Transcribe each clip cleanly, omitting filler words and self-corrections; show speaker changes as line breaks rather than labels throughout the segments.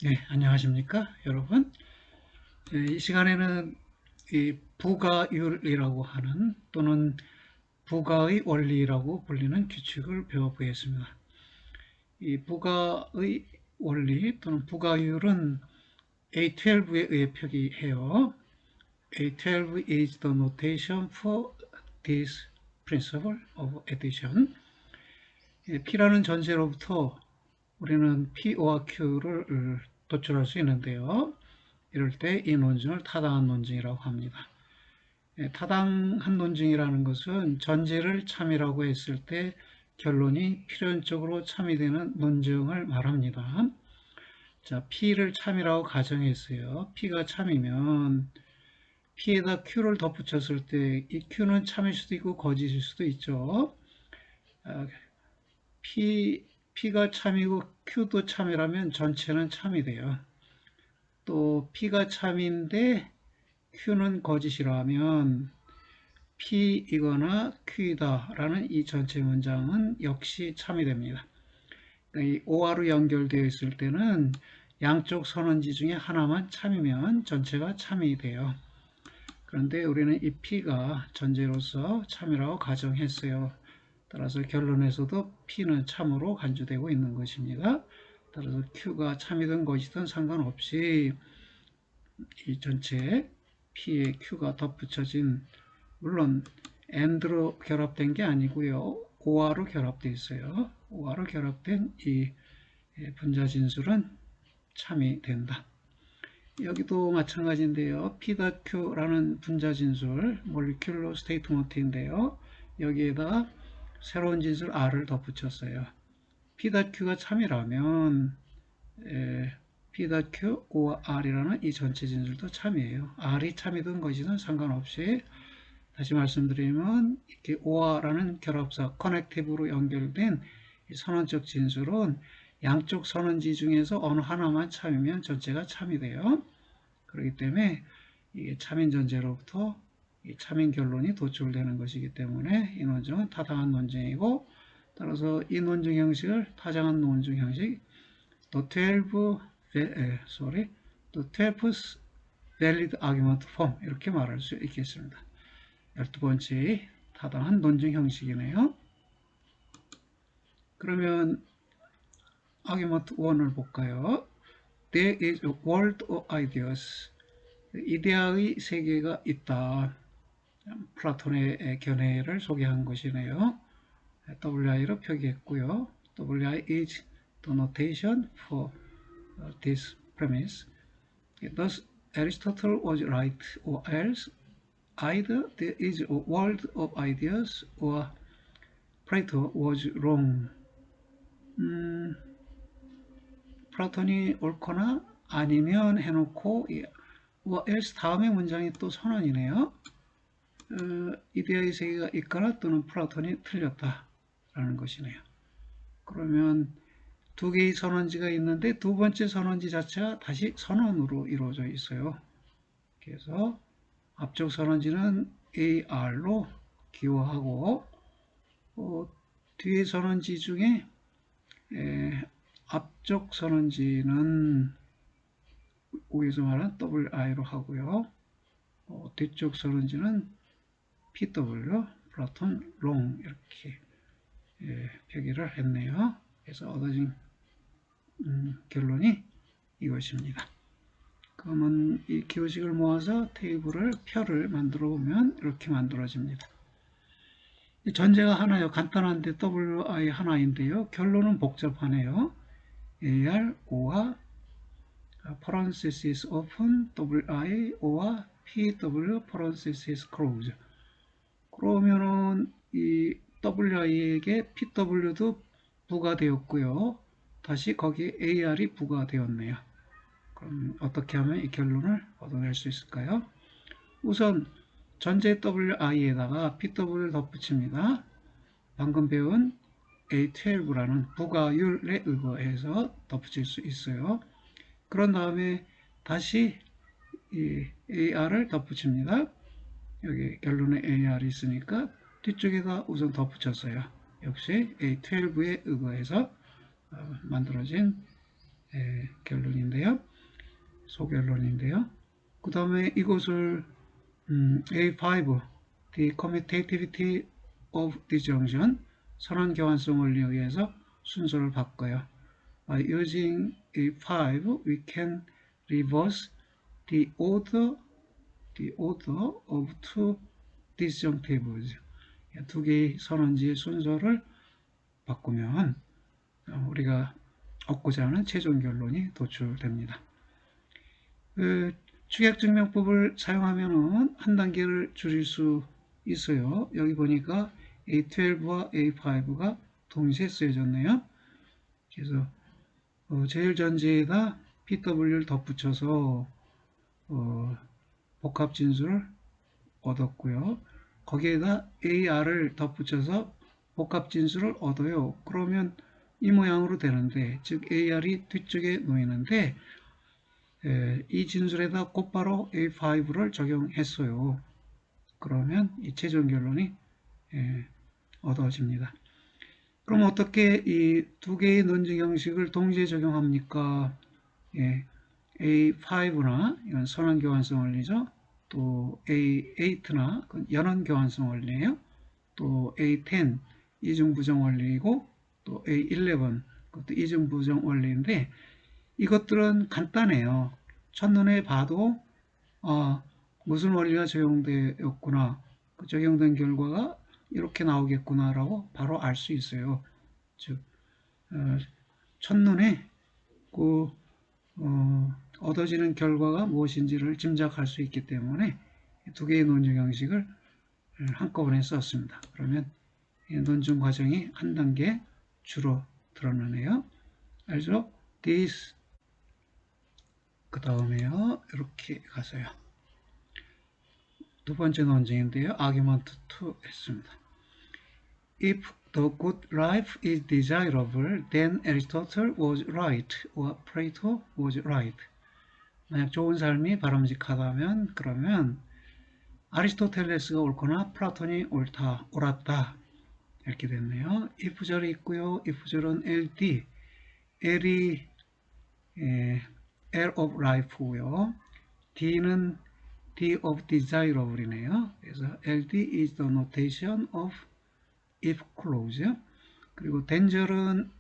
네, 안녕하십니까, 여러분. 이 시간에는 이 부가율이라고 하는 또는 부가의 원리라고 불리는 규칙을 배워보겠습니다. 이 부가의 원리 또는 부가율은 A12에 의해 표기해요. A12 is the notation for this principle of addition. P라는 전제로부터 우리는 P와 Q를 도출할 수 있는데요. 이럴 때 이 논증을 타당한 논증이라고 합니다. 타당한 논증이라는 것은 전제를 참이라고 했을 때 결론이 필연적으로 참이 되는 논증을 말합니다. 자, P를 참이라고 가정했어요. P가 참이면 P에다 Q를 덧붙였을 때 이 Q는 참일 수도 있고 거짓일 수도 있죠. P가 참이고 Q도 참이라면 전체는 참이 돼요. 또 P가 참인데 Q는 거짓이라면 P이거나 Q이다 라는 이 전체 문장은 역시 참이 됩니다. 이 OR로 연결되어 있을 때는 양쪽 선언지 중에 하나만 참이면 전체가 참이 돼요. 그런데 우리는 이 P가 전제로서 참이라고 가정했어요. 따라서 결론에서도 P는 참으로 간주되고 있는 것입니다. 따라서 Q가 참이든 거짓든 상관없이 이 전체에 P에 Q가 덧붙여진, 물론 AND로 결합된 게 아니고요. OR로 결합되어 있어요. OR로 결합된 이 분자 진술은 참이 된다. 여기도 마찬가지인데요. P.Q라는 분자 진술, 모리큘러 스테이트먼트인데요. 여기에다 새로운 진술 R을 덧붙였어요. P.Q가 참이라면 P.Q, O, R이라는 이 전체 진술도 참이에요. R이 참이든 것이든 상관없이, 다시 말씀드리면 이렇게 OR라는 결합사, 커넥티브로 연결된 선언적 진술은 양쪽 선언지 중에서 어느 하나만 참이면 전체가 참이 돼요. 그렇기 때문에 이게 참인 전제로부터 이 참인 결론이 도출되는 것이기 때문에 이 논증은 타당한 논증이고, 따라서 이 논증 형식을 타당한 논증 형식, the 12th valid argument form, 이렇게 말할 수 있겠습니다. 12번째 타당한 논증 형식이네요. 그러면 argument 1을 볼까요? There is a world of ideas. 이데아의 세계가 있다. 플라톤의 견해를 소개한 것이네요. WI로 표기했고요. WI is the notation for this premise. Thus, Aristotle was right, or else either there is a world of ideas or Plato was wrong. 플라톤이 옳거나 아니면 해놓고 or else 다음의 문장이 또 선언이네요. 이데아의 세계가 있거나 또는 플라톤이 틀렸다라는 것이네요. 그러면 두 개의 선언지가 있는데 두 번째 선언지 자체가 다시 선언으로 이루어져 있어요. 그래서 앞쪽 선언지는 AR로 기호하고 뒤에 선언지 중에 앞쪽 선언지는 위에서 말한 WI로 하고요. 뒤쪽 선언지는 PW, 플라톤, 롱, 이렇게 표기를 했네요. 그래서 얻어진 결론이 이것입니다. 그러면 이 기호식을 모아서 테이블을, 표를 만들어 보면 이렇게 만들어집니다. 전제가 하나요. 간단한데 WI 하나인데요. 결론은 복잡하네요. AR, O와 parenthesis open, WI, O와 PW, parenthesis close. 그러면은 이 WI에게 PW도 부과되었고요. 다시 거기에 AR이 부과되었네요. 그럼 어떻게 하면 이 결론을 얻어낼 수 있을까요? 우선 전제 WI에다가 PW를 덧붙입니다. 방금 배운 A12라는 부가율에 의거해서 덧붙일 수 있어요. 그런 다음에 다시 이 AR을 덧붙입니다. 여기 결론에 AR이 있으니까 뒤쪽에다 우선 덧붙였어요. 역시 A12에 의거해서 만들어진 결론인데요. 소결론인데요. 그 다음에 이것을 A5, The Commutativity of Disjunction, 선언 교환성 원리에 의해서 순서를 바꿔요. By using A5, we can reverse the order of two disjunctives. 두 개의 선언지의 순서를 바꾸면 우리가 얻고자 하는 최종 결론이 도출됩니다. 축약증명법을 사용하면 한 단계를 줄일 수 있어요. 여기 보니까 A12와 A5가 동시에 쓰여졌네요. 그래서 제일 전제에다 PW를 덧붙여서 복합 진수를 얻었고요. 거기에다 AR을 덧붙여서 복합 진수를 얻어요. 그러면 이 모양으로 되는데, 즉 AR이 뒤쪽에 놓이는데 이 진술에다 곧바로 A5를 적용했어요. 그러면 이 최종 결론이 얻어집니다. 그럼 어떻게 이 두 개의 논증 형식을 동시에 적용합니까? A5나 이건 선언 교환성 원리죠. 또 A8나 연원 교환성 원리예요. 또 A10 이중 부정 원리이고, 또 A11 그것도 이중 부정 원리인데, 이것들은 간단해요. 첫눈에 봐도 무슨 원리가 적용되었구나, 그 적용된 결과가 이렇게 나오겠구나 라고 바로 알 수 있어요. 즉 첫눈에 그 얻어지는 결과가 무엇인지를 짐작할 수 있기 때문에 두 개의 논증 형식을 한꺼번에 썼습니다. 그러면 논증 과정이 한 단계 줄어들어나네요. 알죠? This 그 다음에요. 이렇게 가서요. 두 번째 논증인데요. Argument 2 했습니다. If the good life is desirable, then Aristotle was right, or Plato was right. 만약 좋은 삶이 바람직하다면, 그러면 아리스토텔레스가 옳거나 플라톤이 옳았다. 이렇게 됐네요. if절이 있고요. if절은 LD, L이 L of life고요. D는 D of desirable이네요. 그래서 LD is the notation of if clause. 그리고 danger은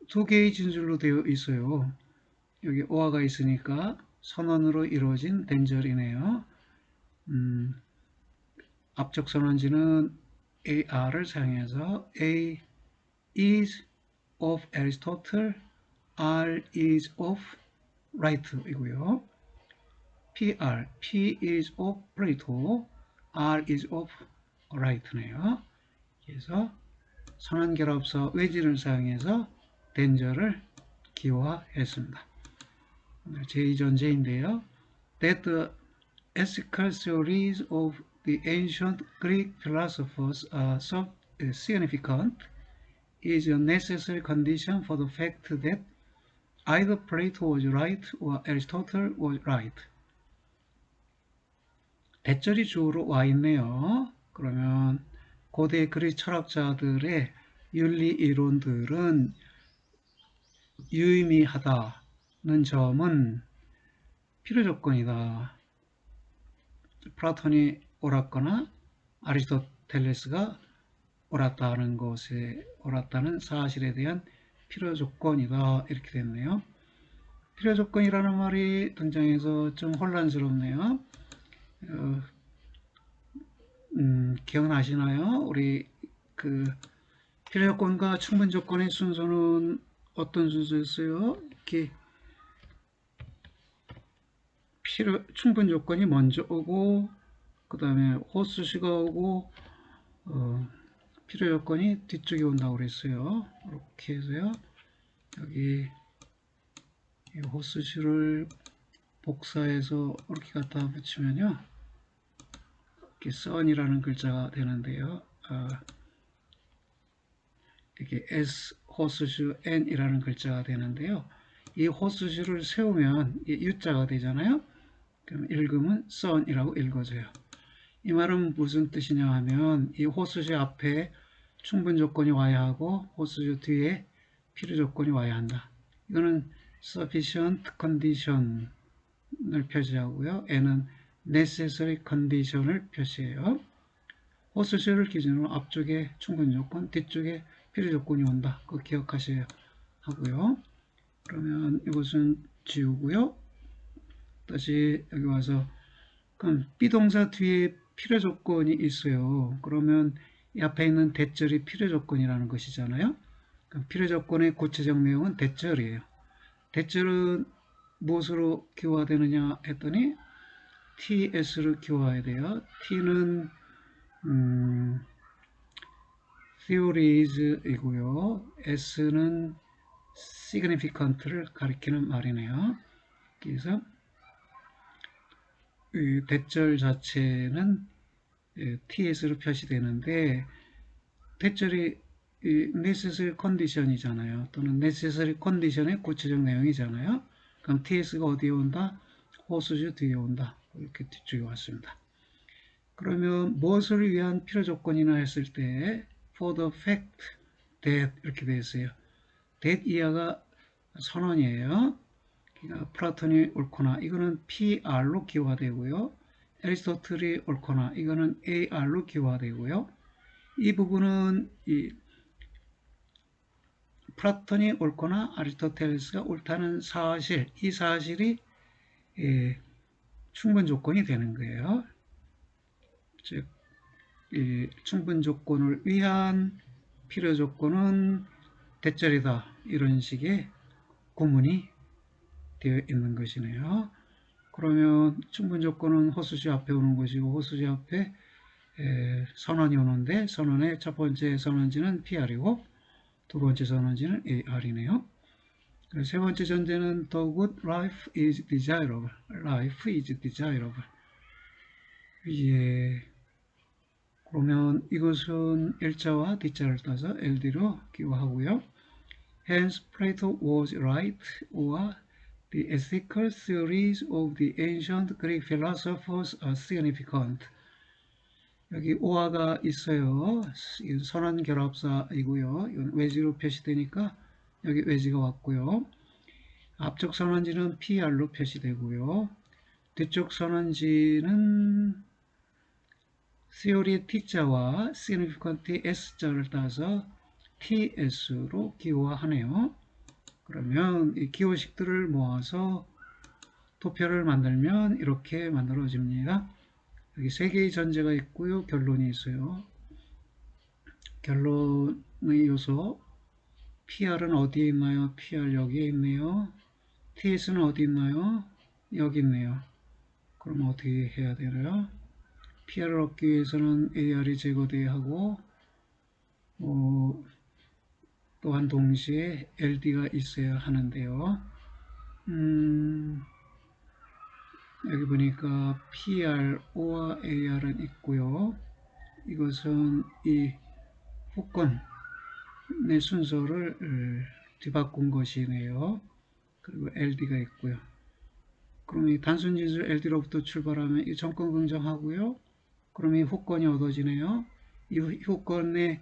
두 개의 진술로 되어 있어요. 여기 or가 있으니까 선언으로 이루어진 danger이네요. 앞쪽 선언지는 AR을 사용해서 A is of Aristotle, R is of right 이고요. PR, P is of Plato, R is of right네요. 그래서 선언결합사 외지를 사용해서 danger를 기호화했습니다. 제2전제인데요. That the ethical theories of the ancient Greek philosophers are so significant is a necessary condition for the fact that either Plato was right or Aristotle was right. 대절이 주어로 와 있네요. 그러면 고대 그리스 철학자들의 윤리 이론들은 유의미하다는 점은 필요조건이다. 플라톤이 옳았거나 아리스토텔레스가 옳았다는 사실에 대한 필요조건이다. 이렇게 됐네요. 필요조건이라는 말이 등장해서 좀 혼란스럽네요. 기억나시나요? 우리 그 필요조건과 충분조건의 순서는 어떤 순서였어요? 이렇게 충분조건이 먼저 오고, 그 다음에 호수시가 오고, 필요조건이 뒤쪽에 온다고 그랬어요. 이렇게 해서요. 여기 호수시를 복사해서 이렇게 갖다 붙이면요. 이렇게 sun이라는 글자가 되는데요. 이렇게 S 호수슈 N이라는 글자가 되는데요. 이 호수슈를 세우면 U자가 되잖아요. 그럼 읽으면 sun이라고 읽어져요. 이 말은 무슨 뜻이냐 하면 이 호수슈 앞에 충분 조건이 와야 하고 호수슈 뒤에 필요 조건이 와야 한다. 이거는 sufficient condition을 표시하고요. n은 necessary condition을 표시해요. 호수시를 기준으로 앞쪽에 충분 조건, 뒤쪽에 필요 조건이 온다. 그거 기억하셔야 하고요. 그러면 이것은 지우고요. 다시 여기 와서 그럼 비동사 뒤에 필요 조건이 있어요. 그러면 이 앞에 있는 대절이 필요 조건이라는 것이잖아요. 그럼 필요 조건의 구체적 내용은 대절이에요. 대절은 무엇으로 기호화되느냐 했더니 TS로 기호화해야 돼요. T는 theories이고요. S는 significant를 가리키는 말이네요. 그래서 이 대절 자체는 TS로 표시되는데 대절이 necessary condition이잖아요. 또는 necessary condition의 구체적 내용이잖아요. 그럼 TS가 어디에 온다? 호수주 뒤에 온다. 이렇게 뒤쪽에 왔습니다. 그러면 무엇을 위한 필요 조건이나 했을 때 for the fact that 이렇게 되어 있어요. that 이하가 선언이에요. 그러니까 플라톤이 옳거나 이거는 PR로 기호화되고요. 애리스토틀이 옳거나 이거는 AR로 기호화되고요. 이 부분은 이 플라톤이 옳거나 아리스토텔레스가 옳다는 사실, 이 사실이 충분 조건이 되는 거예요. 즉, 충분 조건을 위한 필요 조건은 대절이다. 이런 식의 구문이 되어 있는 것이네요. 그러면 충분 조건은 호수지 앞에 오는 것이고 호수지 앞에 선언이 오는데 선언의 첫 번째 선언지는 PR이고 두 번째 선언지는 AR이네요. 세 번째 전제는 The good life is desirable. Life is desirable. 예. 그러면 이것은 L자와 D자를 따서 LD로 기호하고요. Hence Plato was right, or the ethical theories of the ancient Greek philosophers are significant. 여기 오화가 있어요. 이건 선언 결합사이고요. 이건 외지로 표시되니까 여기 외지가 왔고요. 앞쪽 선언지는 PR로 표시되고요. 뒤쪽 선언지는 theory T자와 significant S자를 따서 TS로 기호화하네요. 그러면 이 기호식들을 모아서 도표를 만들면 이렇게 만들어집니다. 여기 세 개의 전제가 있고요. 결론이 있어요. 결론의 요소 PR은 어디에 있나요? PR 여기에 있네요. TS는 어디 있나요? 여기 있네요. 그럼 어떻게 해야 되나요? PR을 얻기 위해서는 AR이 제거돼야 하고 또한 동시에 LD가 있어야 하는데요. 여기 보니까 PRO와 AR은 있고요. 이것은 이 후권의 순서를 뒤바꾼 것이네요. 그리고 LD가 있고요. 그럼 이 단순 진술 LD로부터 출발하면 이 정권 긍정하고요. 그럼 이 후권이 얻어지네요. 이 후권의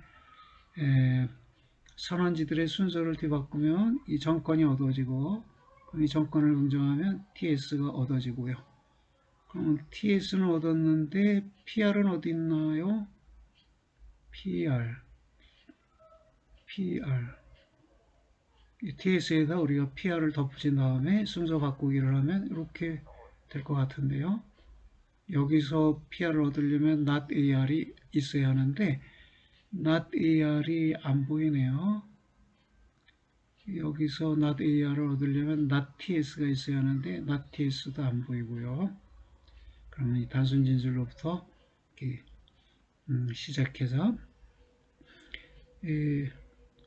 선언지들의 순서를 뒤바꾸면 이 정권이 얻어지고 그럼 이 정권을 긍정하면 TS가 얻어지고요. 그러면 TS는 얻었는데 PR은 어디 있나요? PR TS에다 우리가 PR을 덧붙인 다음에 순서 바꾸기를 하면 이렇게 될 것 같은데요. 여기서 PR을 얻으려면 not AR이 있어야 하는데 not AR이 안 보이네요. 여기서 not AR을 얻으려면 not TS가 있어야 하는데 not TS도 안 보이고요. 그러면 이 단순 진술로부터 이렇게 시작해서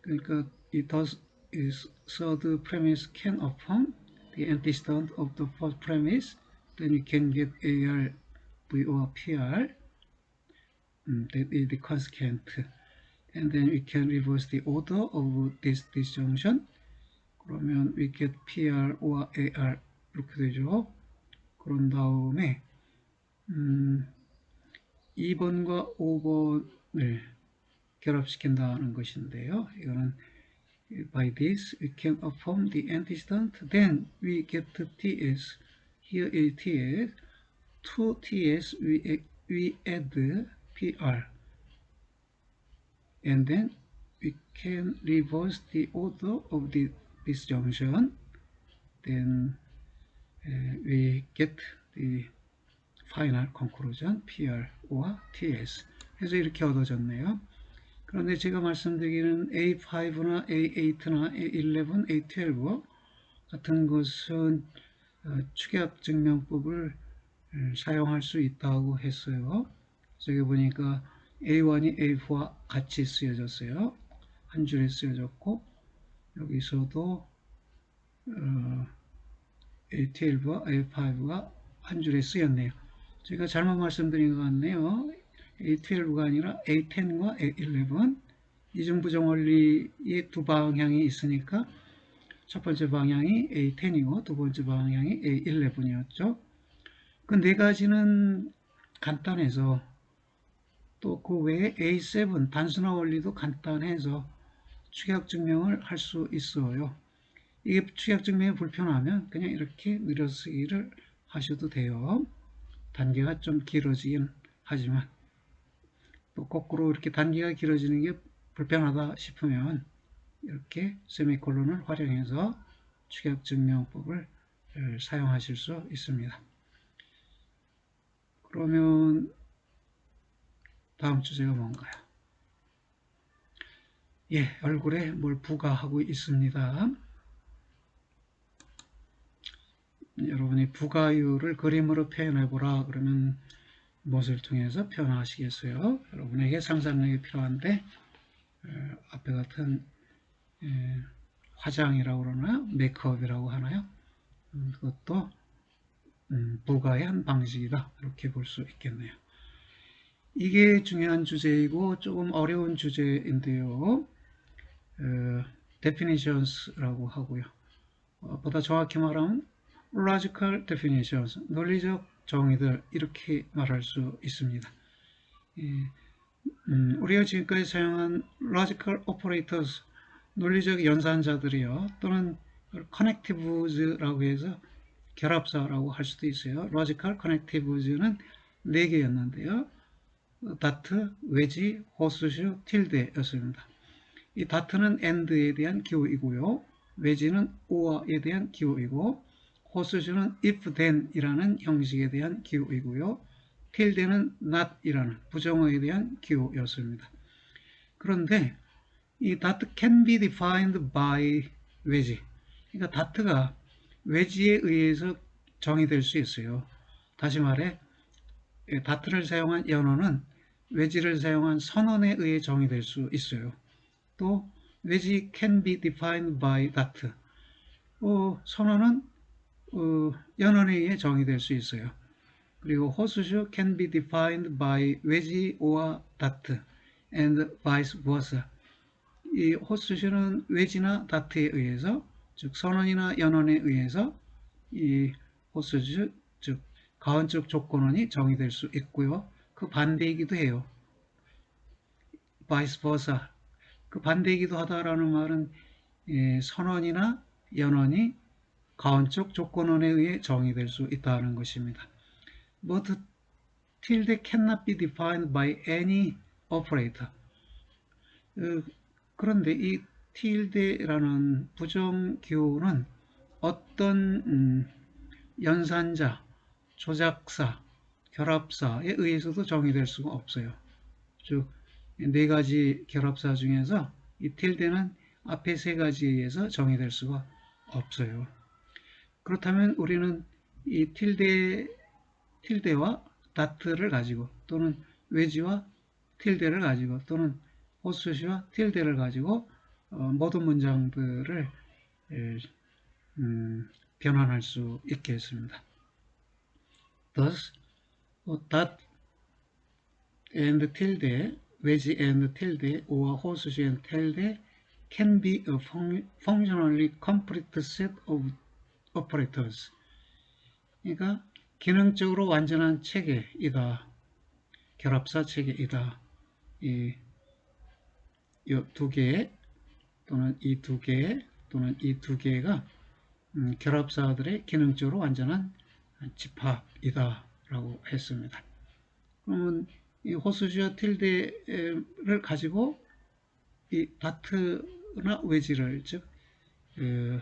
그러니까 이 third premise can affirm the antecedent of the first premise, then we can get AR, V or PR, that is the consequent, and then we can reverse the order of this disjunction. 그러면 we get PR or AR 이렇게 되죠. 그런 다음에 2번과 5번을 결합시킨다는 것인데요. 이거는 By this, we can affirm the antecedent. Then we get TS. Here is TS. To TS, we add PR. And then we can reverse the order of this junction. Then we get the final conclusion, PR or TS. 해서 이렇게 얻어졌네요. 그런데 제가 말씀드리는 A5나 A8나 A11, A12 같은 것은 축약 증명법을 사용할 수 있다고 했어요. 저기 보니까 A1이 A4와 같이 쓰여졌어요. 한 줄에 쓰여졌고, 여기서도 A12와 A5가 한 줄에 쓰였네요. 제가 잘못 말씀드린 것 같네요. A12가 아니라 A10과 A11, 이중부정 원리의 두 방향이 있으니까 첫 번째 방향이 A10이고 두 번째 방향이 A11이었죠. 그 네 가지는 간단해서, 또 그 외에 A7 단순화 원리도 간단해서 축약 증명을 할 수 있어요. 이게 축약 증명이 불편하면 그냥 이렇게 늘어쓰기를 하셔도 돼요. 단계가 좀 길어지긴 하지만, 또 거꾸로 이렇게 단계가 길어지는 게 불편하다 싶으면 이렇게 세미콜론을 활용해서 축약 증명법을 사용하실 수 있습니다. 그러면 다음 주제가 뭔가요? 예, 얼굴에 뭘 부과하고 있습니다. 여러분이 부과율을 그림으로 표현해보라 그러면 무엇을 통해서 표현하시겠어요? 여러분에게 상상력이 필요한데 앞에 같은 화장이라고 그러나요? 메이크업이라고 하나요? 그것도 부과의 한 방식이다, 이렇게 볼 수 있겠네요. 이게 중요한 주제이고 조금 어려운 주제인데요. definitions라고 하고요. 보다 정확히 말하면 logical definitions, 논리적 정의들, 이렇게 말할 수 있습니다. 우리가 지금까지 사용한 logical operators, 논리적 연산자들이요, 또는 connectives라고 해서 결합사라고 할 수도 있어요. logical connectives는 4개였는데요. 다트, 외지, 호스슈, 틸데였습니다. 이 다트는 and에 대한 기호이고요. 외지는 or에 대한 기호이고, 호스슈는 if then 이라는 형식에 대한 기호이고요. 틸데는 not 이라는 부정어에 대한 기호였습니다. 그런데 이 that can be defined by 외지, 그러니까 다트가 외지에 의해서 정의될 수 있어요. 다시 말해 다트를 사용한 연어는 외지를 사용한 선언에 의해 정의될 수 있어요. 또 외지 can be defined by that, 선언은 연언에 의해 정의될 수 있어요. 그리고 호스슈 can be defined by 외지 or that and vice versa. 이 호스슈는 외지나 다트에 의해서, 즉 선언이나 연언에 의해서 이 호스슈, 즉 가언적 조건원이 정의될 수 있고요. 그 반대이기도 해요. vice versa. 그 반대이기도 하다라는 말은 선언이나 연언이 가언적 조건원에 의해 정의될 수 있다는 것입니다. But tilde cannot be defined by any operator. 그런데 이 tilde라는 부정기호는 어떤 연산자, 조작사, 결합사에 의해서도 정의될 수가 없어요. 즉, 4가지 결합사 중에서 이 tilde는 앞에 3가지에 의해서 정의될 수가 없어요. 그렇다면 우리는 이 tilde와 that를 가지고, 또는 외지와 tilde를 가지고, 또는 호스슈와 tilde를 가지고 모든 문장들을 변환할 수 있겠습니다. Thus, that and tilde, 외지 and tilde, or 호스슈 and tilde can be a functionally complete set of operators. 그러니까 기능적으로 완전한 체계이다, 결합사 체계이다. 이 2개의 또는 이 두 개, 또는 이 두 개가 결합사들의 기능적으로 완전한 집합이다 라고 했습니다. 그러면 이 호수주어 틸데를 가지고 이 다트나 외지를, 즉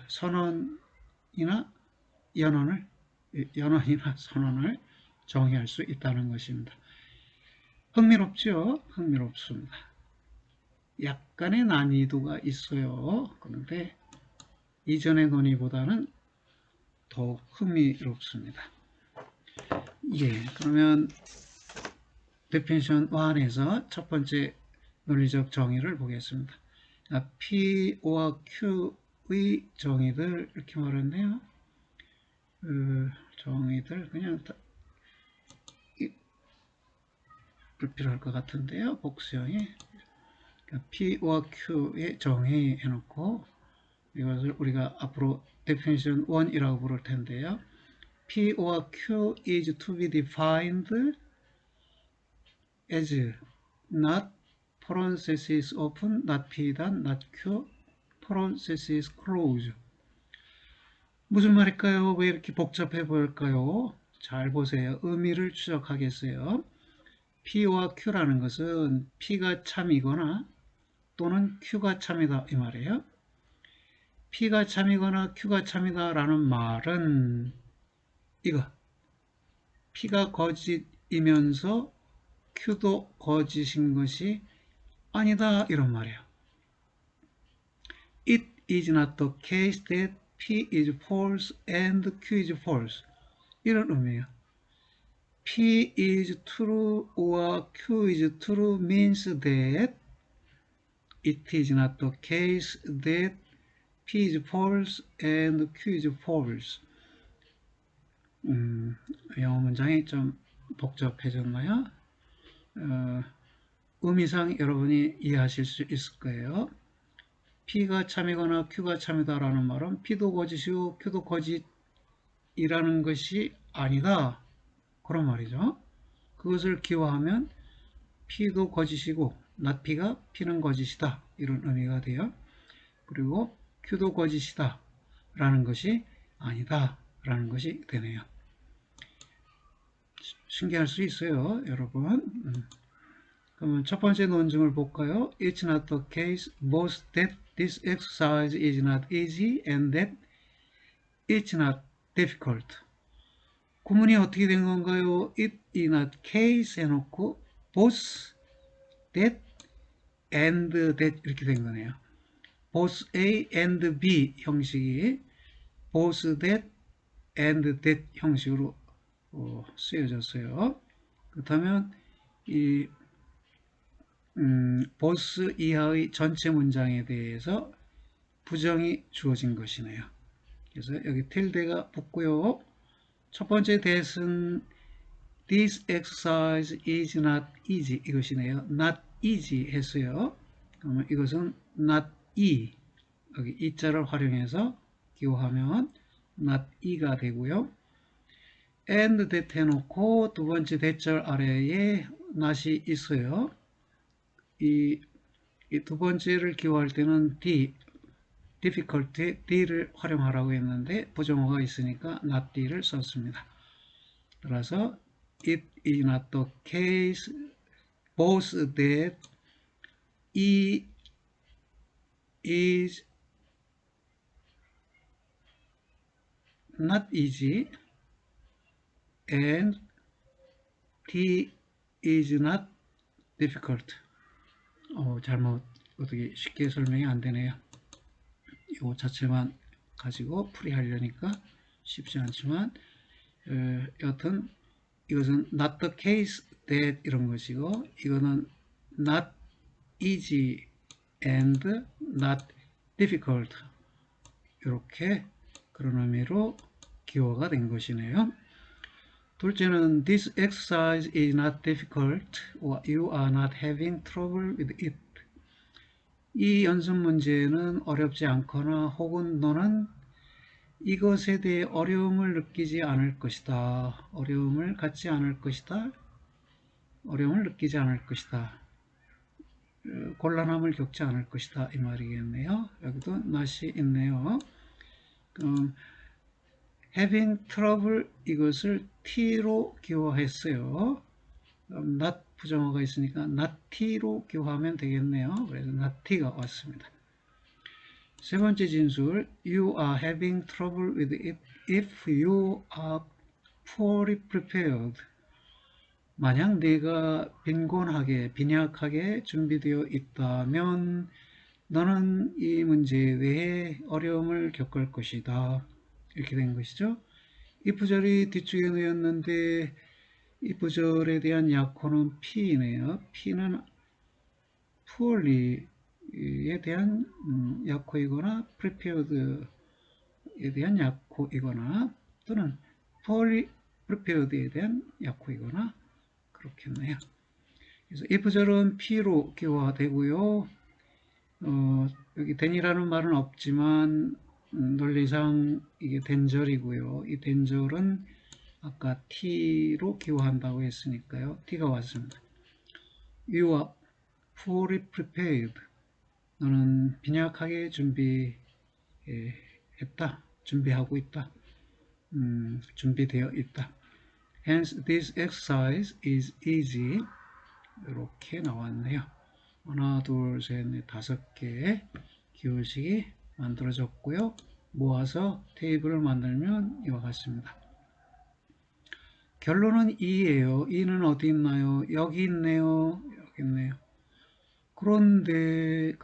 선언이나 연언이나 선언을 정의할 수 있다는 것입니다. 흥미롭죠? 흥미롭습니다. 약간의 난이도가 있어요. 그런데 이전의 논의보다는 더 흥미롭습니다. 예, 그러면 definition 1에서 첫 번째 논리적 정의를 보겠습니다. P와 Q의 정의들 이렇게 말했네요. 정의들 그냥 불필요할 것 같은데요. 복수형이 P와 Q의 정의 해놓고 이것을 우리가 앞으로 definition 1이라고 부를 텐데요. P와 Q is to be defined as not parenthesis open, not P 단, not Q, parenthesis close. 무슨 말일까요? 왜 이렇게 복잡해 보일까요? 잘 보세요. 의미를 추적하겠어요. P와 Q라는 것은 P가 참이거나 또는 Q가 참이다 이 말이에요. P가 참이거나 Q가 참이다 라는 말은 이거 P가 거짓이면서 Q도 거짓인 것이 아니다 이런 말이에요. It is not the case that P is false and Q is false. 이런 의미예요. P is true or Q is true means that it is not the case that P is false and Q is false. 영어 문장이 좀 복잡해졌나요? 의미상 여러분이 이해하실 수 있을 거예요. P가 참이거나 Q가 참이다 라는 말은 P도 거짓이고 Q도 거짓이라는 것이 아니다. 그런 말이죠. 그것을 기화하면 P도 거짓이고 not P가 P는 거짓이다. 이런 의미가 돼요. 그리고 Q도 거짓이다. 라는 것이 아니다. 라는 것이 되네요. 신기할 수 있어요. 여러분. 그러면 첫 번째 논증을 볼까요? It's not the case both that this exercise is not easy and that it's not difficult. 구문이 어떻게 된 건가요? It is not case 해놓고 both that and that 이렇게 된 거네요. both A and B 형식이 both that and that 형식으로 쓰여졌어요. 그렇다면 이 both 이하의 전체 문장에 대해서 부정이 주어진 것이네요. 그래서 여기 tilde가 붙고요. 첫 번째 that은 this exercise is not easy 이것이네요. not easy 했어요. 그러면 이것은 not e 여기 e자를 활용해서 기호하면 not e가 되고요. and that 해놓고 두 번째 대절 아래에 not이 있어요. 이 두 번째를 기호할 때는 D, difficulty, D를 활용하라고 했는데 부정어가 있으니까 not D를 썼습니다. 따라서 it is not the case both that E is not easy and D is not difficult. 잘못 어떻게 쉽게 설명이 안 되네요. 이 자체만 가지고 풀이하려니까 쉽지 않지만 여튼 이것은 not the case that 이런 것이고 이거는 not easy and not difficult 이렇게 그런 의미로 기호가 된 것이네요. 둘째는 this exercise is not difficult or you are not having trouble with it. 이 연습 문제는 어렵지 않거나 혹은 너는 이것에 대해 어려움을 느끼지 않을 것이다. 어려움을 갖지 않을 것이다. 어려움을 느끼지 않을 것이다. 곤란함을 겪지 않을 것이다 이 말이겠네요. 여기도 not이 있네요. 그럼 having trouble 이것을 t로 기호했어요. not 부정어가 있으니까 not로 기호하면 되겠네요. 그래서 not가 왔습니다. 세 번째 진술, you are having trouble with it if you are poorly prepared. 만약 내가 빈약하게 준비되어 있다면 너는 이 문제에 대해 어려움을 겪을 것이다. 이렇게 된 것이죠. if절이 뒤쪽에 놓였는데 if절에 대한 약호는 P이네요. P는 poorly에 대한 약호이거나 prepared에 대한 약호이거나 또는 poorly prepared에 대한 약호이거나 그렇겠네요. 그래서 if절은 P로 기호화되고요. 여기 then이라는 말은 없지만 논리상 이게 then절이고요. 이 then절은 아까 T로 기호한다고 했으니까요. T가 왔습니다. You are poorly prepared. 너는 빈약하게 준비하고 있다. 준비되어 있다. Hence, this exercise is easy. 이렇게 나왔네요. 하나, 둘, 셋, 넷, 5개 기호식이 만들어졌고요. 모아서 테이블을 만들면 이와 같습니다. 결론은 2예요. 2는 어디 있나요? 여기 있네요. 여기 있네요. 그런데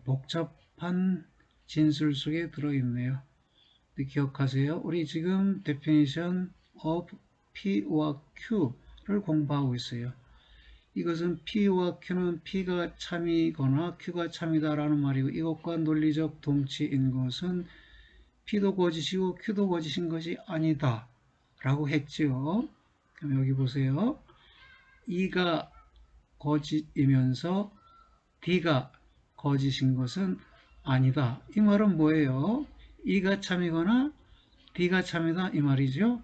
복잡한 진술 속에 들어있네요. 기억하세요. 우리 지금 definition of P와 Q를 공부하고 있어요. 이것은 P와 Q는 P가 참이거나 Q가 참이다라는 말이고 이것과 논리적 동치인 것은 P도 거짓이고 Q도 거짓인 것이 아니다 라고 했죠. 그럼 여기 보세요. E가 거짓이면서 D가 거짓인 것은 아니다. 이 말은 뭐예요? E가 참이거나 D가 참이다 이 말이죠.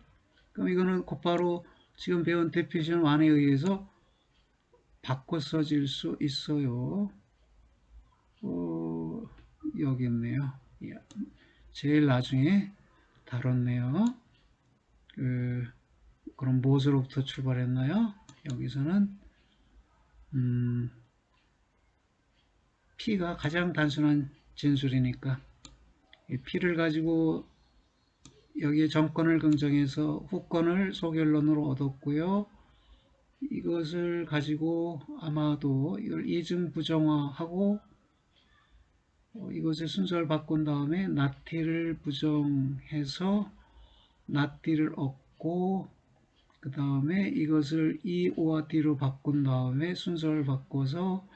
그럼 이거는 곧바로 지금 배운 definition 1에 의해서 바꿔 써질 수 있어요. 여기 있네요. 제일 나중에 다뤘네요. 그럼 무엇으로부터 출발했나요? 여기서는 P가 가장 단순한 진술이니까 이 P를 가지고 여기에 정권을 긍정해서 후권을 소결론으로 얻었고요. 이것을 가지고 아마도 이걸 이중 부정화하고 이것의 순서를 바꾼 다음에 not를 부정해서 not를 얻고 그 다음에 이것을 E와 D로 바꾼 다음에 순서를 바꿔서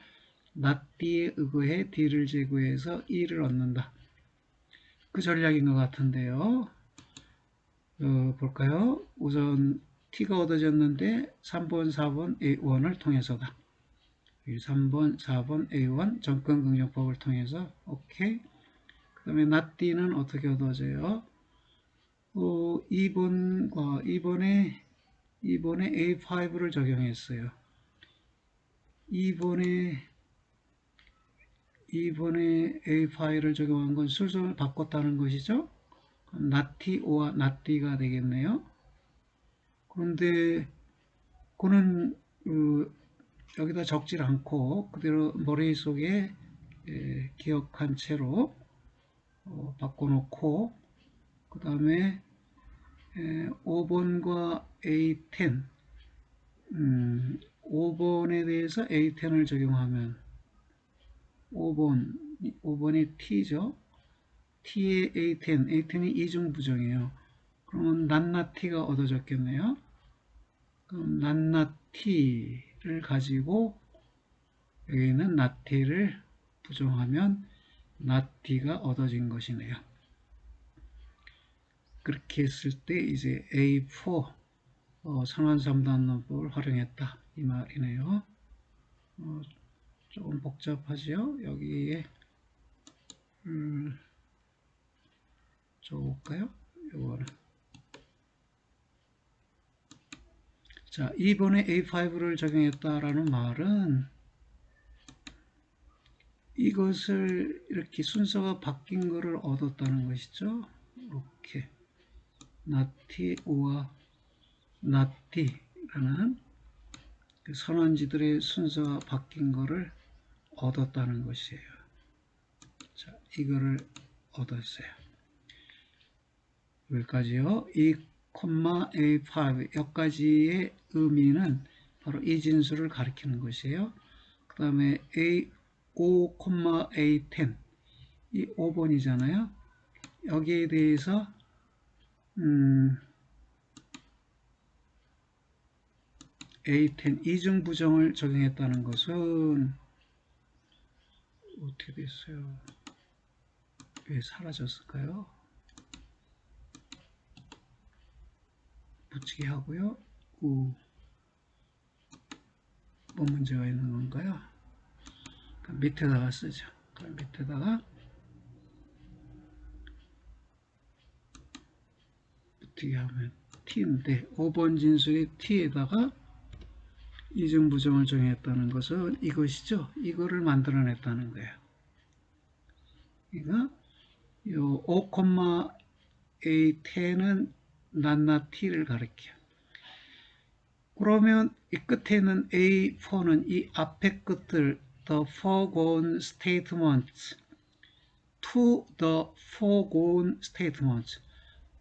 not D에 의거해 D를 제거해서 E를 얻는다. 그 전략인 것 같은데요. 볼까요? 우선 T가 얻어졌는데 3번, 4번 A1을 통해서다. 3번, 4번 A1 정권 긍정법을 통해서 오케이. 그 다음에 not D는 어떻게 얻어져요? 2번에 A5를 적용했어요. 2번에 A5를 적용한 건 순서를 바꿨다는 것이죠. not T와 not D가 되겠네요. 그런데 그는 여기다 적질 않고 그대로 머릿속에 기억한 채로 바꿔놓고 그 다음에 5번과 A10 5번에 대해서 A10을 적용하면 5번이 T죠. T의 A10이 이중부정이에요. 그러면 not T가 얻어졌겠네요. 그럼 not T를 가지고 여기는 not T를 부정하면 not T가 얻어진 것이네요. 그렇게 했을 때 이제 A4 선언3단법을 활용했다 이 말이네요. 조금 복잡하죠. 여기에 적어볼까요? 이거는 자, 2번에 A5를 적용했다라는 말은 이것을 이렇게 순서가 바뀐 것을 얻었다는 것이죠. 이렇게 나티 오와 나티라는 그 선언지들의 순서가 바뀐 것을 얻었다는 것이에요. 자, 이거를 얻었어요. 여기까지요. 이 A5 여기까지의 의미는 바로 이 진수를 가리키는 것이에요. 그 다음에 A5, A10 이 5번이잖아요. 여기에 대해서 A10 이중 부정을 적용했다는 것은 어떻게 됐어요? 왜 사라졌을까요? 붙이기 하고요. 뭐 문제가 있는 건가요? 밑에다가 쓰죠. 그럼 밑에다가 붙이기 하면 t인데 5번 진수의 t에다가 이중 부정을 정했다는 것은 이것이죠. 이거를 만들어냈다는 거예요. 그러니까 요 5,A10은 낱낱 t를 가리켜요. 그러면 이 끝에 있는 A4는 이 앞에 끝을 the foregone statements to the foregone statements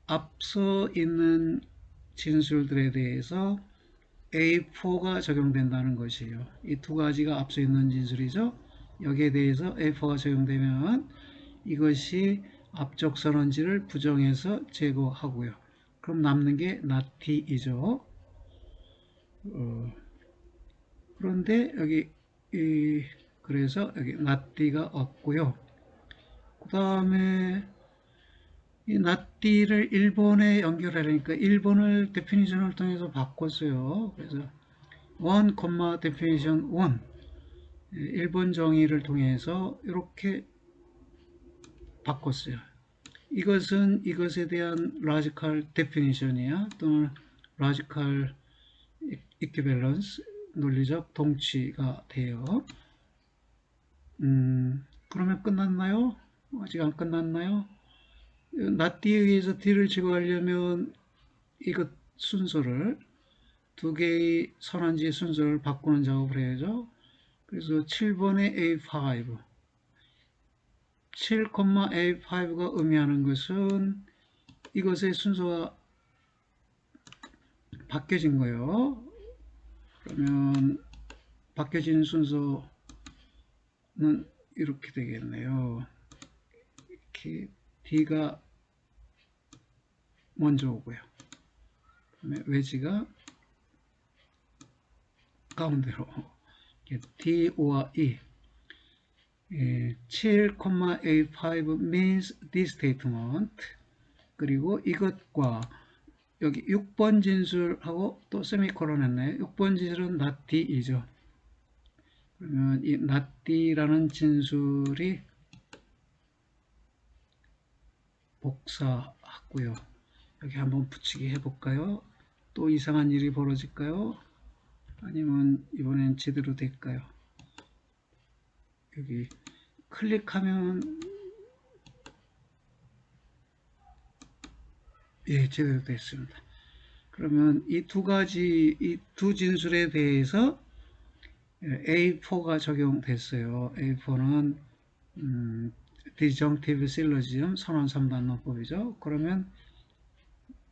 앞서 있는 진술들에 대해서 A4가 적용된다는 것이에요. 이 두 가지가 앞서 있는 진술이죠. 여기에 대해서 A4가 적용되면 이것이 앞쪽 선언지를 부정해서 제거하고요. 그럼 남는 게 not이죠. 그런데 여기 그래서 여기 not가 없고요. 그 다음에 이 not를 1번에 연결하려니까 1번을 데피니션을 통해서 바꿨어요. 그래서 1, definition 1 1번 정의를 통해서 이렇게 바꿨어요. 이것은 이것에 대한 logical definition이야 또는 logical equivalence 논리적 동치가 돼요. 그러면 끝났나요? 아직 안 끝났나요? not에 의해서 D를 제거하려면 이것 순서를 두 개의 선언지의 순서를 바꾸는 작업을 해야죠. 그래서 7번의 A5 7,A5가 의미하는 것은 이것의 순서가 바뀌어진 거예요. 그러면 바뀌어진 순서는 이렇게 되겠네요. 이렇게 D가 먼저 오고요. 그다음에 외지가 가운데로 D와 E 7,A5 means this statement 그리고 이것과 여기 6번 진술하고 또 세미콜론 했네요. 6번 진술은 not D이죠. 그러면 이 not D라는 진술이 복사하고요. 여기 한번 붙이기 해볼까요? 또 이상한 일이 벌어질까요? 아니면 이번엔 제대로 될까요? 여기 클릭하면 예, 제대로 됐습니다. 그러면 이 두 가지, 이 두 진술에 대해서 A4가 적용됐어요. A4는 disjunctive syllogism 선언 3단론법이죠. 그러면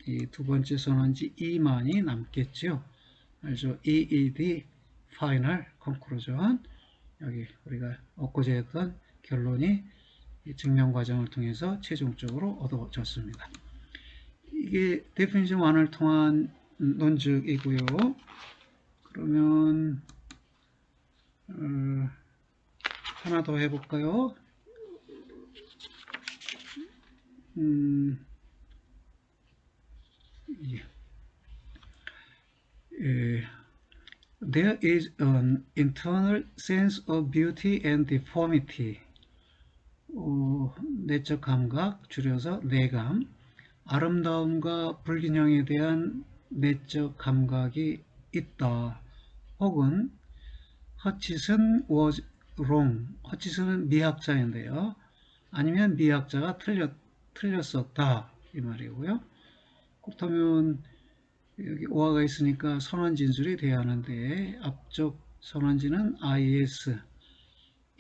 이 두 번째 선언지 E만이 남겠죠. 그래서 EED final conclusion 여기 우리가 얻고자 했던 결론이 증명 과정을 통해서 최종적으로 얻어졌습니다. 이게 definition 1을 통한 논증이고요. 그러면 하나 더 해볼까요? There is an internal sense of beauty and deformity. 내적 감각, 줄여서 내감, 아름다움과 불균형에 대한 내적 감각이 있다. 혹은 Hutchison was wrong. 허치슨은 미학자인데요. 아니면 미학자가 틀렸었다. 이 말이고요. 그렇다면 여기 오화가 있으니까 선언 진술이 돼야 하는데 앞쪽 선언지는 IS,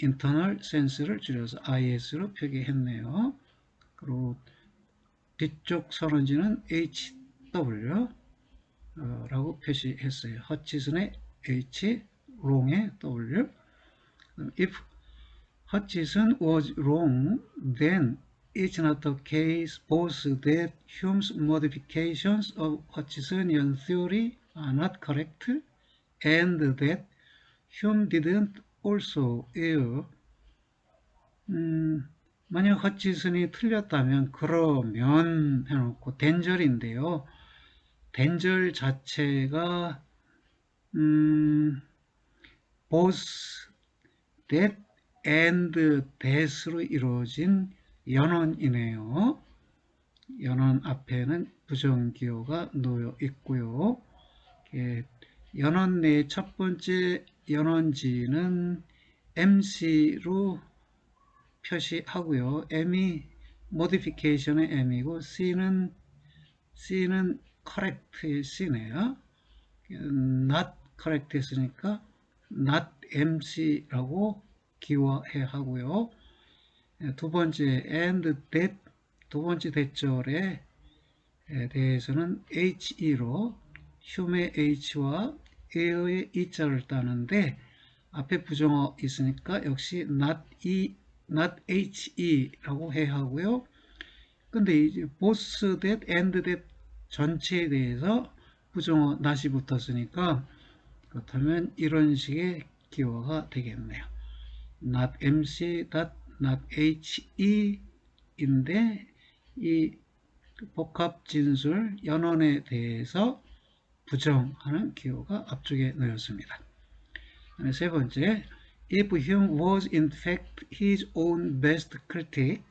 internal sense를 줄여서 IS로 표기했네요. 그리고 뒤쪽 선언지는 HW 라고 표시했어요. 허치슨의 H, wrong의 W. If Hutchison was wrong, then it's not the case both that Hume's modifications of Hutchisonian theory are not correct and that Hume didn't also err. 만약 허치슨이 틀렸다면 그러면 해놓고 덴절인데요. 덴절 자체가 both that and that으로 이루어진 연언이네요. 연언 앞에는 부정기호가 놓여 있고요. 연언 내 첫 번째 연언지는 MC로 표시하고요. M이 modification의 M이고 C는 correct의 C네요. not correct 했으니까 not MC라고 기화해 하고요. 두 번째 and that, 두 번째 대절에 대해서는 HE로 Hume의 H와 A의 E자를 따는데 앞에 부정어 있으니까 역시 not HE라고 해야 하고요. 근데 이제 both that and that 전체에 대해서 부정어 not이 붙었으니까 그렇다면 이런 식의 기호가 되겠네요. not MC, not HE 인데 이 복합 진술 연언에 대해서 부정하는 기호가 앞쪽에 놓였습니다. 세 번째, if Hume was in fact his own best critic,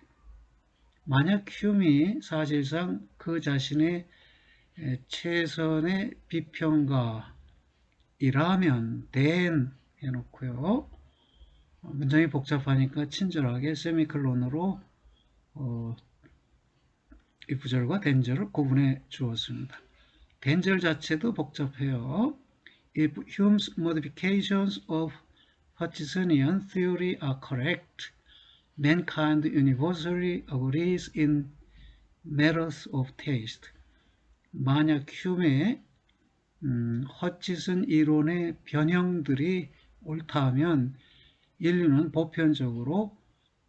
만약 휴메이 사실상 그 자신의 최선의 비평가이라면 then 해놓고요. 문장이 복잡하니까 친절하게 세미콜론으로 이 부절과 된절을 구분해 주었습니다. 된절 자체도 복잡해요. If Hume's modifications of Hutchisonian theory are correct, mankind universally agrees in matters of taste. 만약 휴메의 허치슨 이론의 변형들이 옳다면 인류는 보편적으로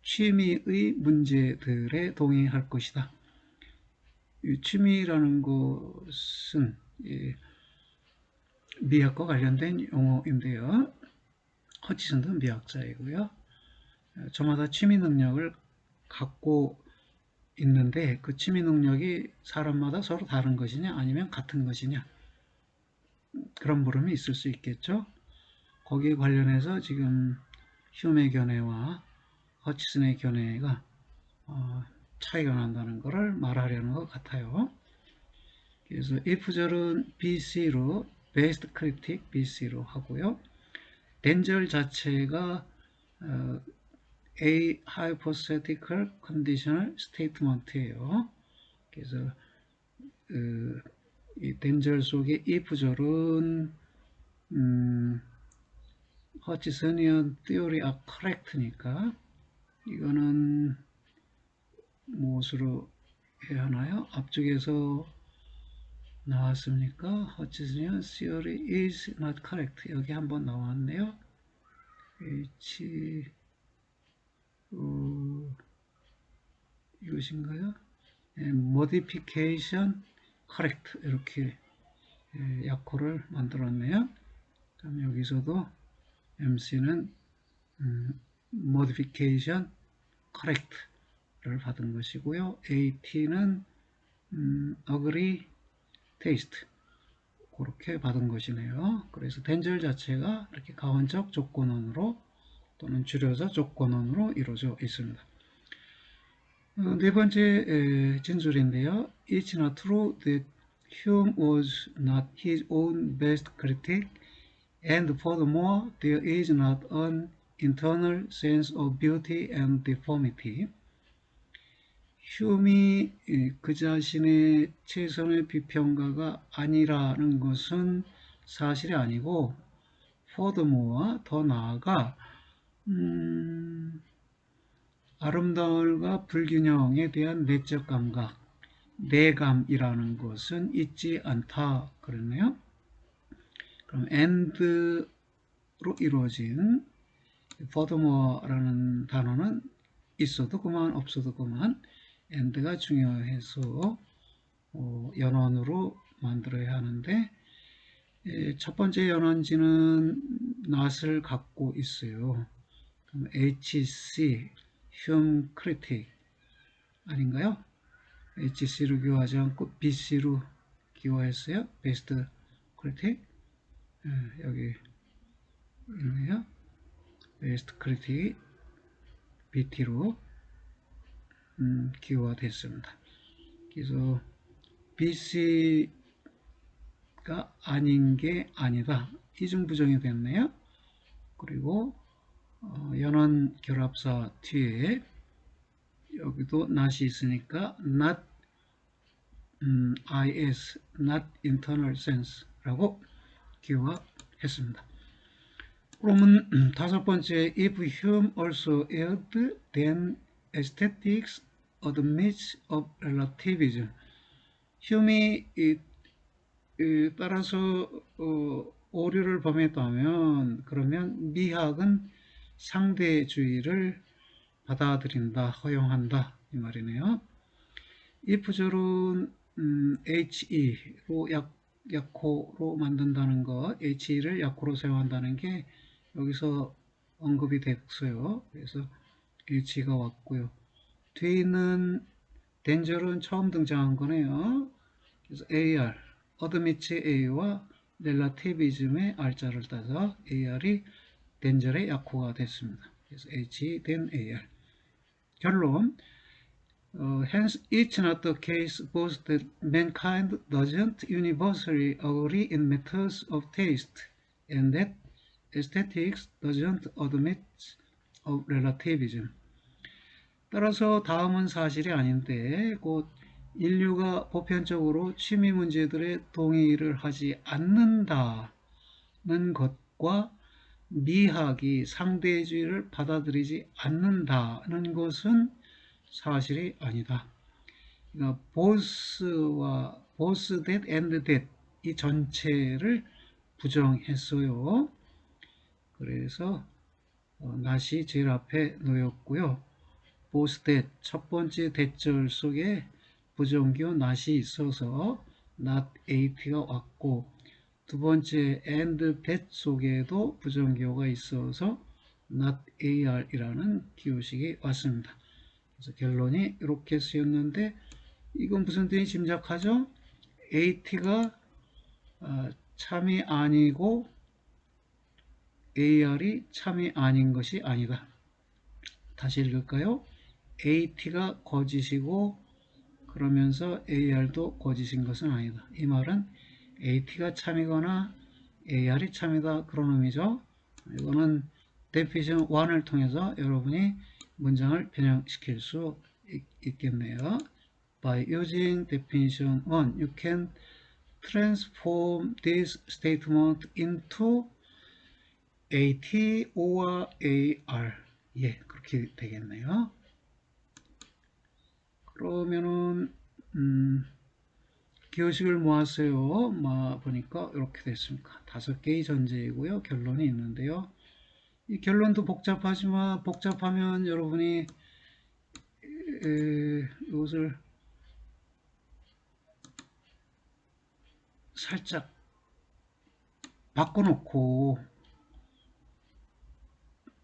취미의 문제들에 동의할 것이다. 이 취미라는 것은 미학과 관련된 용어인데요. 허치슨도 미학자이고요. 저마다 취미 능력을 갖고 있는데 그 취미 능력이 사람마다 서로 다른 것이냐 아니면 같은 것이냐 그런 물음이 있을 수 있겠죠. 거기에 관련해서 지금 휴메의 견해와 허치슨의 견해가 차이가 난다는 것을 말하려는 것 같아요. 그래서 if절은 BC로 based critic BC로 하고요. 된절 자체가 A hypothetical conditional statement예요. 그래서 이 된절 속의 if절은 Hutchisonian theory are correct니까 이거는 무엇으로 해야 하나요? 앞쪽에서 나왔습니까? Hutchisonian theory is not correct. 여기 한번 나왔네요. 이것인가요? modification correct 이렇게 약호를 만들었네요. 그럼 여기서도 MC는 modification correct를 받은 것이고요. AT는 agree taste 그렇게 받은 것이네요. 그래서 된절 자체가 이렇게 가원적 조건원으로 또는 줄여서 조건원으로 이루어져 있습니다. 네 번째 진술인데요. It's not true that Hume was not his own best critic, and furthermore, there is not an internal sense of beauty and deformity. 흉이 그 자신의 최선의 비평가가 아니라는 것은 사실이 아니고, furthermore, 더 나아가 아름다움과 불균형에 대한 내적 감각, 내감이라는 것은 있지 않다 그러네요. 그럼 and로 이루어진 furthermore라는 단어는 있어도 그만 없어도 그만 and가 중요해서 연원으로 만들어야 하는데, 첫 번째 연원지는 not을 갖고 있어요. 그럼 HC, Hume Critic 아닌가요? HC로 기호하지 않고 BC로 기호했어요. Best Critic. 여기 있네요. Best Critic BT로 기호가 됐습니다. 그래서 BC가 아닌 게 아니다. 이중부정이 됐네요. 그리고 연원 결합사 뒤에 여기도 not이 있으니까 not is, not internal sense라고 기호했습니다. 그러면 다섯 번째, if Hume also erred, then aesthetics admits of relativism. 휴메이 따라서 오류를 범했다면 그러면 미학은 상대주의를 받아들인다, 허용한다 이 말이네요. 이 부절은 HE로 약호로 만든다는 것, HE를 약호로 사용한다는 게 여기서 언급이 됐어요. 그래서 HE가 왔고요. 뒤에 있는 danger은 처음 등장한 거네요. 그래서 AR, admits A와 relativism의 R자를 따서 AR이 danger의 약호가 됐습니다. 그래서 HE then AR. 결론, hence it's not the case both that mankind doesn't universally agree in matters of taste and that aesthetics doesn't admit of relativism. 따라서 다음은 사실이 아닌데 곧 인류가 보편적으로 취미 문제들에 동의를 하지 않는다는 것과 미학이 상대주의를 받아들이지 않는다는 것은 사실이 아니다. 그러니까 both와 both that and that 이 전체를 부정했어요. 그래서 not이 제일 앞에 놓였고요. both that 첫 번째 대절 속에 부정기호 not이 있어서 not at가 왔고, 두 번째 and that 속에도 부정기호가 있어서 not ar이라는 기호식이 왔습니다. 그래서 결론이 이렇게 쓰였는데 이건 무슨 뜻인지 짐작하죠? at가 참이 아니고 ar이 참이 아닌 것이 아니다. 다시 읽을까요? at가 거짓이고 그러면서 ar도 거짓인 것은 아니다. 이 말은 at가 참이거나 ar이 참이다 그런 의미죠. 이거는 definition 1을 통해서 여러분이 문장을 변형시킬 수 있겠네요. By using definition 1, you can transform this statement into AT or AR. 예, 그렇게 되겠네요. 그러면은 기호식을 모았어요. 보니까 이렇게 됐습니다. 5개의 전제이고요. 결론이 있는데요. 이 결론도 복잡하지만 복잡하면 여러분이 이것을 살짝 바꿔놓고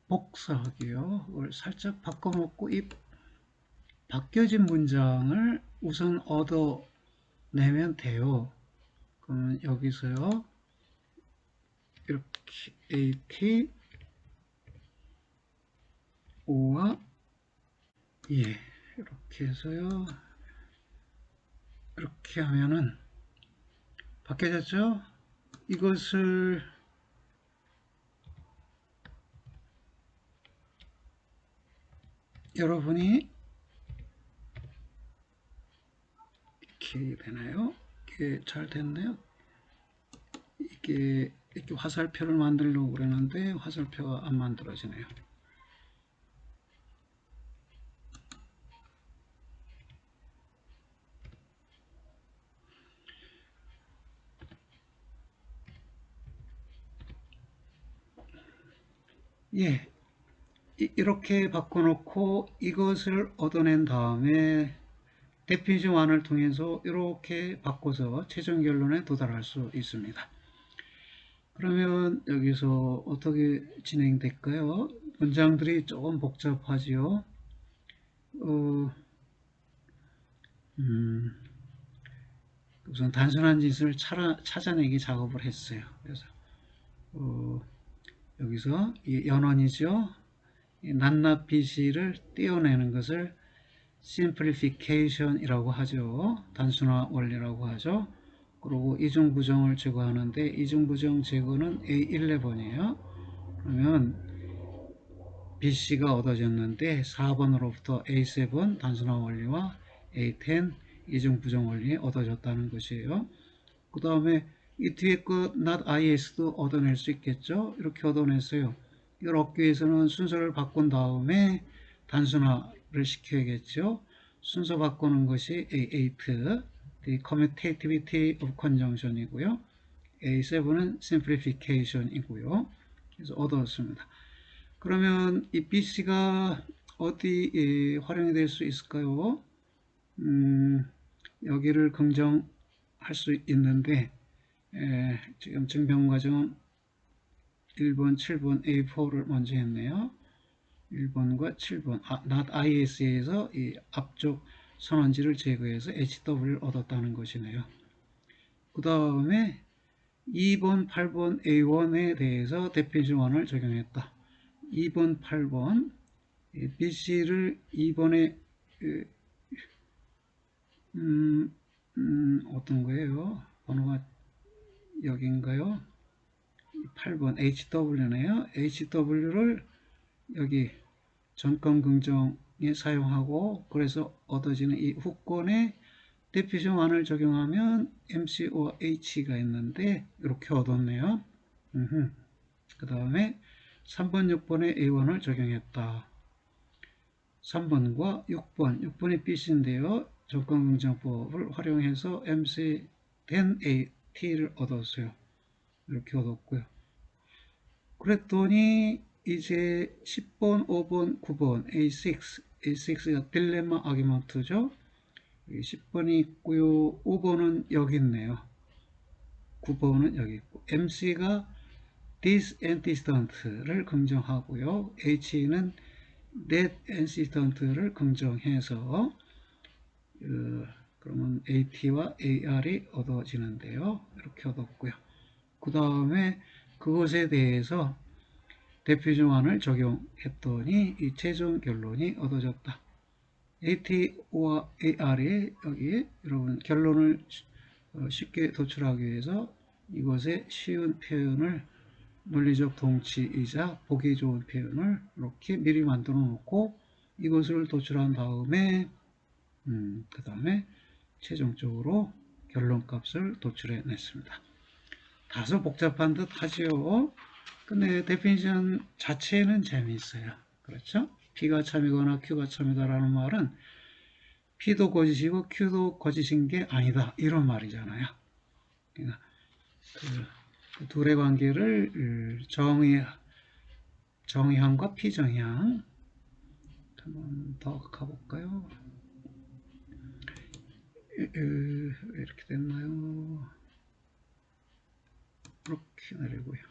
복사하게요. 이걸 살짝 바꿔놓고 이 바뀌어진 문장을 우선 얻어내면 돼요. 그러면 여기서요. 이렇게 AT O와 예 이렇게 해서요. 이렇게 하면은 바뀌어졌죠? 이것을 여러분이 이렇게 되나요? 이게 잘 됐네요. 이게 이렇게 화살표를 만들려고 그러는데 화살표가 안 만들어지네요. 예, 이렇게 바꿔놓고 이것을 얻어낸 다음에 데피니션 1을 통해서 이렇게 바꿔서 최종 결론에 도달할 수 있습니다. 그러면 여기서 어떻게 진행될까요? 문장들이 조금 복잡하지요. 음, 우선 단순한 짓을 찾아내기 작업을 했어요. 그래서 어, 여기서 이 연원이죠. 이 낱낱비시를 떼어내는 것을 simplification이라고 하죠. 단순화 원리라고 하죠. 그리고 이중부정을 제거하는데 이중부정 제거는 A11이에요. 그러면 BC가 얻어졌는데 4번으로부터 A7 단순화 원리와 A10 이중부정 원리 얻어졌다는 것이에요. 그 다음에 이 뒤에 거 not is도 얻어낼 수 있겠죠. 이렇게 얻어냈어요. 이걸 얻기 위해서는 순서를 바꾼 다음에 단순화를 시켜야겠죠. 순서 바꾸는 것이 A8, the commutativity of conjunction이고요. A7은 simplification이고요. 그래서 얻었습니다. 그러면 이 BC가 어디에 활용이 될 수 있을까요? 여기를 긍정할 수 있는데 지금 증명 과정은 1번, 7번, A4를 먼저 했네요. 1번과 7번, not is에서 이 앞쪽 선언지를 제거해서 HW를 얻었다는 것이네요. 그 다음에 2번, 8번 A1에 대해서 데피니션 1을 적용했다. 2번, 8번 BC를 2번에 어떤 거예요? 번호가 여기인가요? 8번 HW네요. HW를 여기 전권 긍정에 사용하고 그래서 얻어지는 이 후권에 데피션 1을 적용하면 MCOH가 있는데 이렇게 얻었네요. 그 다음에 3번, 6번에 A1을 적용했다. 3번과 6번, 6번이 BC인데요. 전권긍정법을 활용해서 MC 된 AT를 얻었어요. 이렇게 얻었고요. 그랬더니 이제 10번, 5번, 9번 A6가 딜레마 아기먼트죠. 10번이 있고요. 5번은 여기 있네요. 9번은 여기 있고 MC가 disantecedent를 긍정하고요. H는 net antecedent를 긍정해서 그러면 AT와 AR이 얻어지는데요. 이렇게 얻었고요. 그 다음에 그것에 대해서 데피션 1을 적용했더니 이 최종 결론이 얻어졌다. AT와 AR이 여기 여러분 결론을 쉽게 도출하기 위해서 이것의 쉬운 표현을 논리적 동치이자 보기 좋은 표현을 이렇게 미리 만들어 놓고 이것을 도출한 다음에 그 다음에 최종적으로 결론값을 도출해 냈습니다. 다소 복잡한 듯 하지요. 근데 데피니션 자체는 재미있어요. 그렇죠? P가 참이거나 Q가 참이다라는 말은 P도 거짓이고 Q도 거짓인 게 아니다. 이런 말이잖아요. 그러니까 그 둘의 관계를 정의항과 피정의항 한번 더 가볼까요? 왜 이렇게 됐나요? 이렇게 내리고요.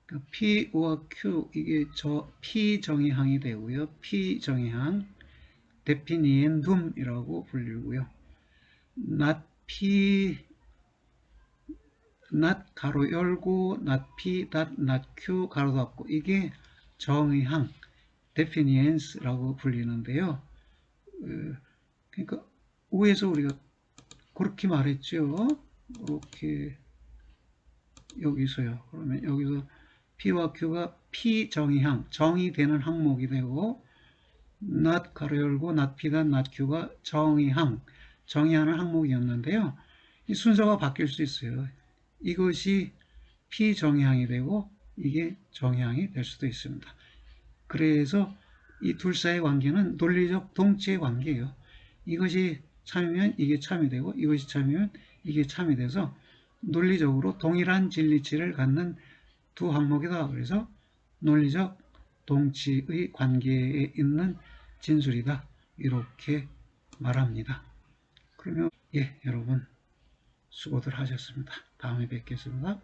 그러니까 P와 Q 이게 피정의항이 되고요. 피정의항 데피니엔둠이라고 불리고요. not P not 가로 열고 not P not Q 가로 닫고 이게 정의항 데피니엔스라고 불리는데요. 그러니까 위에서 우리가 그렇게 말했죠. 이렇게 여기서요. 그러면 여기서 P와 Q가 피정의항, 정의되는 항목이 되고 not 가로 열고 not P단 not Q가 정의하는 항목이었는데요. 이 순서가 바뀔 수 있어요. 이것이 피정의항이 되고 이게 정의항이 될 수도 있습니다. 그래서 이 둘 사이의 관계는 논리적 동치의 관계예요. 이것이 참이면 이게 참이 되고 이것이 참이면 이게 참이 돼서 논리적으로 동일한 진리치를 갖는 두 항목이다. 그래서 논리적 동치의 관계에 있는 진술이다. 이렇게 말합니다. 그러면 여러분 수고들 하셨습니다. 다음에 뵙겠습니다.